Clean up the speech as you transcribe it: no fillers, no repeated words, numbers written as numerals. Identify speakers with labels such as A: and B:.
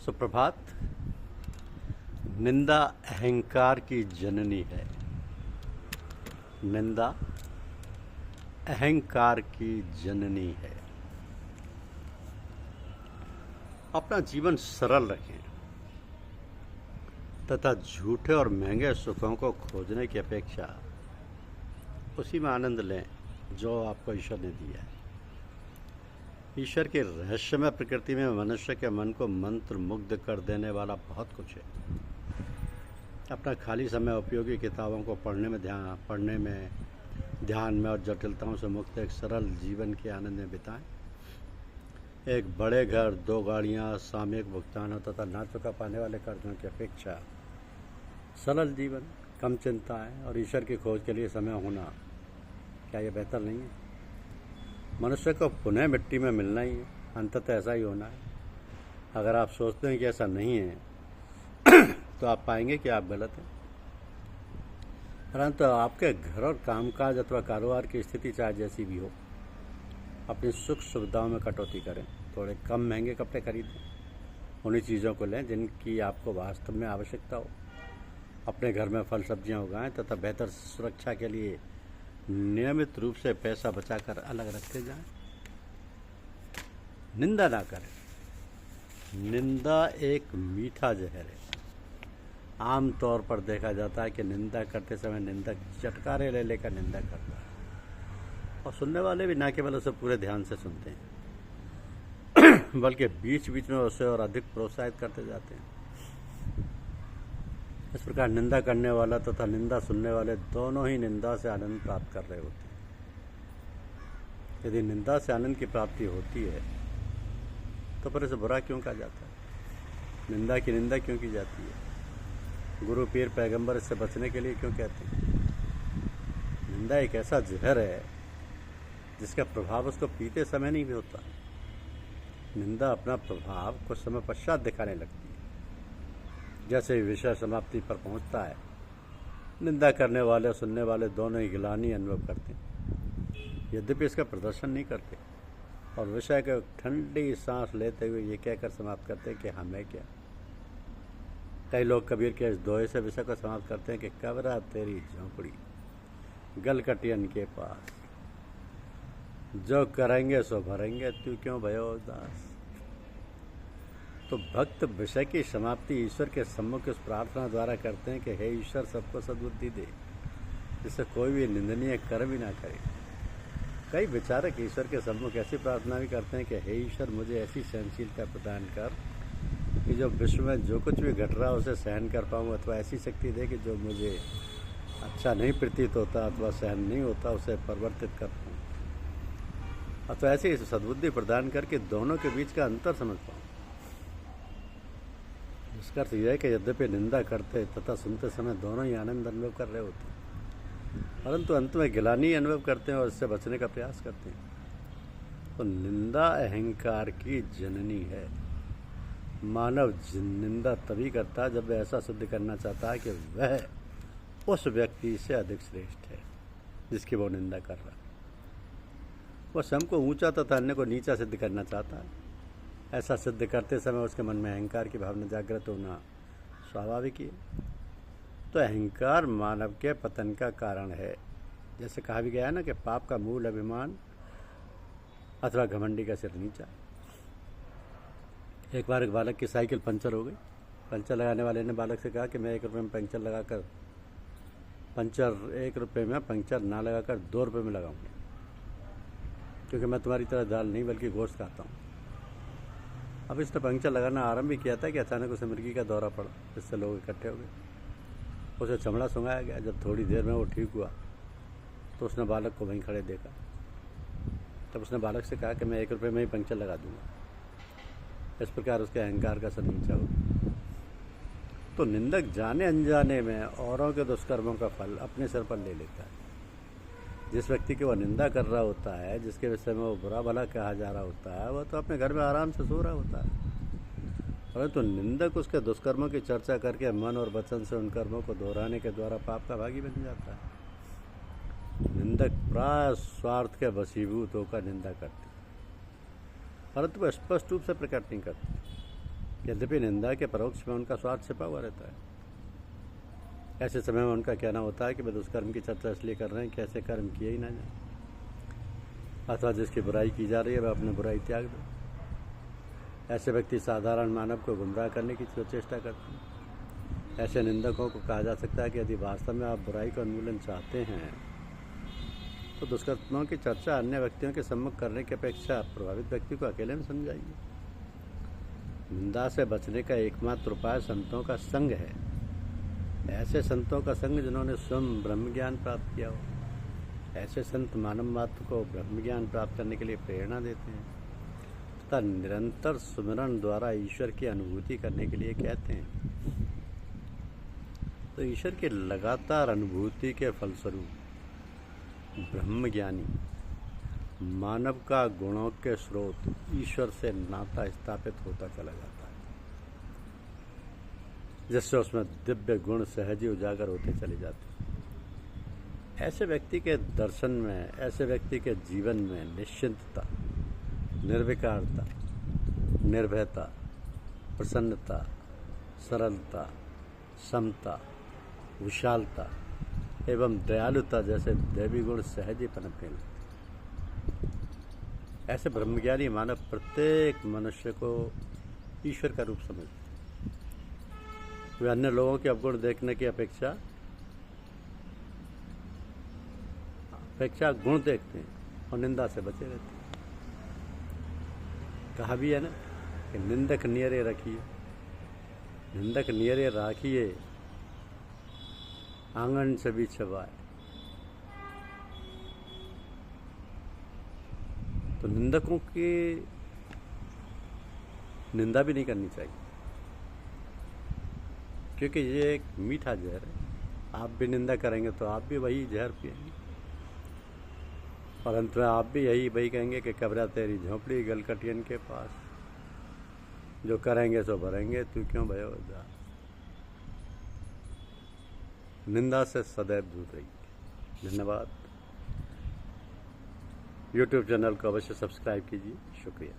A: सुप्रभात। निंदा अहंकार की जननी है। निंदा अहंकार की जननी है। अपना जीवन सरल रखें तथा झूठे और महंगे सुखों को खोजने की अपेक्षा उसी में आनंद लें जो आपको ईश्वर ने दिया है। ईश्वर की रहस्यमय प्रकृति में मनुष्य के मन को मंत्र मुग्ध कर देने वाला बहुत कुछ है। अपना खाली समय उपयोगी किताबों को पढ़ने में ध्यान में और जटिलताओं से मुक्त एक सरल जीवन के आनंद में बिताएं। एक बड़े घर, 2 गाड़ियां, सामयिक भुगतानों तथा ना चुका पाने वाले कर्जों की अपेक्षा सरल जीवन, कम चिंताएं और ईश्वर की खोज के लिए समय होना, क्या यह बेहतर नहीं है? मनुष्य को पुनः मिट्टी में मिलना ही है, अंततः ऐसा ही होना है। अगर आप सोचते हैं कि ऐसा नहीं है तो आप पाएंगे कि आप गलत हैं। परंतु आपके घर और कामकाज अथवा कारोबार की स्थिति चाहे जैसी भी हो, अपनी सुख सुविधाओं में कटौती करें। थोड़े कम महंगे कपड़े खरीदें, उन्हीं चीज़ों को लें जिनकी आपको वास्तव में आवश्यकता हो। अपने घर में फल सब्जियां उगाएं तथा बेहतर सुरक्षा के लिए नियमित रूप से पैसा बचाकर अलग रखते जाएं। निंदा ना करें। निंदा एक मीठा जहर है। आम तौर पर देखा जाता है कि निंदा करते समय निंदक चटकारे ले लेकर निंदा करता है और सुनने वाले भी ना केवल उसे पूरे ध्यान से सुनते हैं बल्कि बीच बीच में उसे और अधिक प्रोत्साहित करते जाते हैं। इस प्रकार निंदा करने वाला तथा निंदा सुनने वाले दोनों ही निंदा से आनंद प्राप्त कर रहे होते हैं। यदि निंदा से आनंद की प्राप्ति होती है तो फिर इसे बुरा क्यों कहा जाता है? निंदा की निंदा क्यों की जाती है? गुरु, पीर, पैगंबर इससे बचने के लिए क्यों कहते हैं? निंदा एक ऐसा जहर है जिसका प्रभाव उसको पीते समय नहीं भी होता। निंदा अपना प्रभाव कुछ समय पश्चात दिखाने लगती है। जैसे विषय समाप्ति पर पहुंचता है, निंदा करने वाले और सुनने वाले दोनों ही गिलानी अनुभव करते हैं, यद्यपि इसका प्रदर्शन नहीं करते और विषय को ठंडी सांस लेते हुए ये कहकर समाप्त करते हैं कि हमें क्या। कई लोग कबीर के इस दोहे से विषय को समाप्त करते हैं कि कब्र तेरी झोंपड़ी गलकटियन के पास, जो करेंगे सो भरेंगे, तू क्यों भयो उदास। तो भक्त विषय की समाप्ति ईश्वर के सम्मुख इस प्रार्थना द्वारा करते हैं कि हे ईश्वर, सबको सद्बुद्धि दे जिससे कोई भी निंदनीय कर्म भी ना करे। कई विचारक ईश्वर के सम्मुख ऐसी प्रार्थना भी करते हैं कि हे ईश्वर, मुझे ऐसी सहनशीलता प्रदान कर कि जो विश्व में जो कुछ भी घट रहा है उसे सहन कर पाऊँ, अथवा ऐसी शक्ति दे कि जो मुझे अच्छा नहीं प्रतीत होता अथवा सहन नहीं होता उसे परिवर्तित कर पाऊँ, अथवा ऐसी सद्बुद्धि प्रदान करके दोनों के बीच का अंतर समझ पाऊँ। इसका अर्थ यह है कि यद्यपि निंदा करते तथा सुनते समय दोनों ही आनंद अनुभव कर रहे होते हैं, परंतु अंत में गिलानी अनुभव करते हैं और इससे बचने का प्रयास करते हैं। तो निंदा अहंकार की जननी है। मानव निंदा तभी करता है जब वह ऐसा सिद्ध करना चाहता है कि वह उस व्यक्ति से अधिक श्रेष्ठ है जिसकी वो निंदा कर रहा है। वह स्वयं को ऊंचा तथा अन्य को नीचा सिद्ध करना चाहता है। ऐसा सिद्ध करते समय उसके मन में अहंकार की भावना जागृत होना स्वाभाविक ही है। तो अहंकार मानव के पतन का कारण है। जैसे कहा भी गया है ना कि पाप का मूल अभिमान अथवा घमंडी का सिर नीचा। एक बार एक बालक की साइकिल पंचर हो गई। पंचर लगाने वाले ने बालक से कहा कि मैं 1 रुपये में पंचर ना लगाकर 2 रुपये में लगाऊंगा, क्योंकि मैं तुम्हारी तरह दाल नहीं बल्कि गोश्त खाता हूँ। अब इसने पंक्चर लगाना आरंभ भी किया था कि अचानक उसे मिर्गी का दौरा पड़ा, जिससे लोग इकट्ठे हो गए। उसे चमड़ा सुंघाया गया। जब थोड़ी देर में वो ठीक हुआ तो उसने बालक को वहीं खड़े देखा। तब उसने बालक से कहा कि मैं 1 रुपये में ही पंक्चर लगा दूंगा। इस प्रकार उसके अहंकार का सर नीचा हो। तो निंदक जाने अनजाने में औरों के दुष्कर्मों का फल अपने सिर पर ले लेता है। जिस व्यक्ति की वह निंदा कर रहा होता है, जिसके विषय में वो बुरा भला कहा जा रहा होता है, वह तो अपने घर में आराम से सो रहा होता है, परंतु निंदक उसके दुष्कर्मों की चर्चा करके मन और वचन से उन कर्मों को दोहराने के द्वारा पाप का भागी बन जाता है। निंदक प्राय स्वार्थ के वशीभूत होकर निंदा करते, परंतु वह स्पष्ट रूप से प्रकट नहीं करते। यद्यपि निंदा के परोक्ष में उनका स्वार्थ छिपा हुआ रहता है। ऐसे समय में उनका कहना होता है कि वे दुष्कर्म की चर्चा इसलिए कर रहे हैं कि ऐसे कर्म किए ही ना जाए, अथवा जिसकी बुराई की जा रही है वह अपनी बुराई त्याग दो। ऐसे व्यक्ति साधारण मानव को गुमराह करने की चेष्टा करते हैं। ऐसे निंदकों को कहा जा सकता है कि यदि वास्तव में आप बुराई का उन्मूलन चाहते हैं तो दुष्कर्मों की चर्चा अन्य व्यक्तियों के सम्मुख करने की अपेक्षा प्रभावित व्यक्ति को अकेले में समझाइए। निंदा से बचने का एकमात्र उपाय संतों का संग है। ऐसे संतों का संग जिन्होंने स्वयं ब्रह्म ज्ञान प्राप्त किया हो। ऐसे संत मानव मात्र को ब्रह्म ज्ञान प्राप्त करने के लिए प्रेरणा देते हैं तथा निरंतर सुमिरन द्वारा ईश्वर की अनुभूति करने के लिए कहते हैं। तो ईश्वर की लगातार अनुभूति के फलस्वरूप ब्रह्मज्ञानी मानव का गुणों के स्रोत ईश्वर से नाता स्थापित होता चला जाता है, जिससे उसमें दिव्य गुण सहज ही उजागर होते चले जाते हैं। ऐसे व्यक्ति के दर्शन में, ऐसे व्यक्ति के जीवन में निश्चिंतता, निर्विकारता, निर्भयता, प्रसन्नता, सरलता, समता, विशालता एवं दयालुता जैसे दैवी गुण सहज ही पनपने लगते। ऐसे ब्रह्मज्ञानी मानव प्रत्येक मनुष्य को ईश्वर का रूप समझते। वे अन्य लोगों के अवगुण देखने की अपेक्षा गुण देखते हैं और निंदा से बचे रहते हैं। कहा भी है ना कि निंदक नियरे रखिए, निंदक नियरे राखिए, आंगन से भी छवाए। तो निंदकों की निंदा भी नहीं करनी चाहिए, क्योंकि ये एक मीठा जहर है। आप भी निंदा करेंगे तो आप भी वही जहर पिएंगे और अंत में आप भी वही कहेंगे कि कब्र तेरी झोंपड़ी गलकटियन के पास, जो करेंगे सो भरेंगे, तू क्यों भयो जा। निंदा से सदैव दूर रहिए। धन्यवाद। YouTube चैनल को अवश्य सब्सक्राइब कीजिए। शुक्रिया।